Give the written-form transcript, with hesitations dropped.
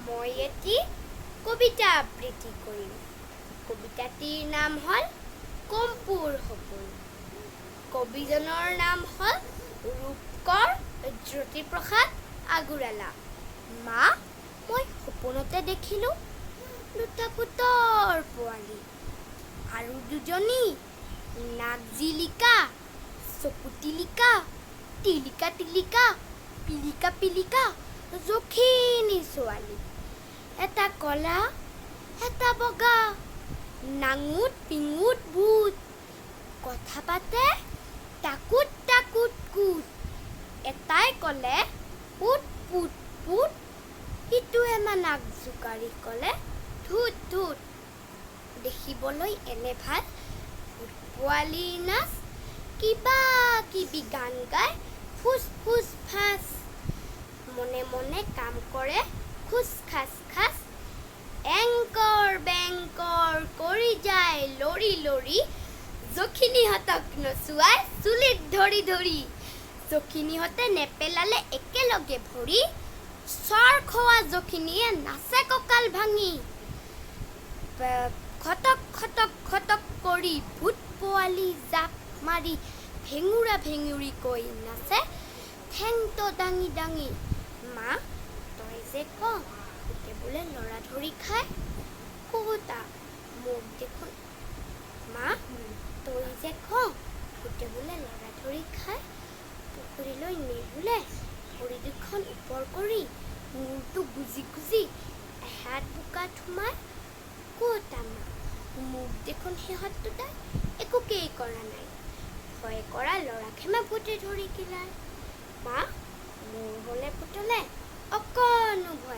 মই এটি কবিতা আবৃত্তি কৰিম। কবিতাটিৰ নাম হ'ল কম্পুৰ সপোন। কবিজনৰ নাম হ'ল ৰূপকৰ জ্যোতিপ্ৰসাদ আগৰৱালা। মা, মই সপোনতে দেখিলোঁ দুটা পুতৰ পোৱালি আৰু দুজনী নাক জিলিকা, চকু টিলিকা, টিলিকা টিলিকা, পিলিকা পিলিকা যখিনী ছোৱালী। এটা কলা, এটা বগা, নাঙুত পিঙুত ভূত, কথা পাতে টাকুত টাকুত কুট। এটাই ক'লে পুত পুত পুত, সিটোৱে নাক জোকাৰি ক'লে ধুত ধুত। দেখিবলৈ এনে ভাল ভূত পোৱালীৰ নাচ, কিবা কিবি গান গাই ফুচ ফুচ ফাচ। মনে মনে কাম কৰে খোজ খাচ খাচ। এংকৰ বেংকৰ কৰি যায় লৰি লৰি, যখিনীহঁতক নচুৱাই চুলিত ধৰি ধৰি। যখিনীহঁতে নেপেলালে একেলগে ভৰি, চৰ খোৱা যখিনীয়ে নাচে কঁকাল ভাঙি। খটক খটক খটক কৰি ভূত পোৱালি জাপ মাৰি ভেঙুৰা ভেঙুৰি কৈ নাচে ঠেংটো দাঙি দাঙি। মা, তই যে কওঁ ভূতে বোলে ল'ৰা ধৰি খায়, ক'তা মোক দেখোন। মা, তই যে কওঁ ভূতে বোলে ল'ৰা ধৰি খায়, পুখুৰীলৈ নি বোলে ভৰি দুখন ওপৰ কৰি মূৰটো গুজি গুজি এহাত বোকাত সোমাই, ক'তা মা, মোক দেখোন সিহঁত দুটাই একোকেই কৰা নাই। ভয় কৰা ল'ৰাখেমা ভূতে ধৰি কিলায়। মা, মোৰ হ'লে পুতলে অকণো ভয়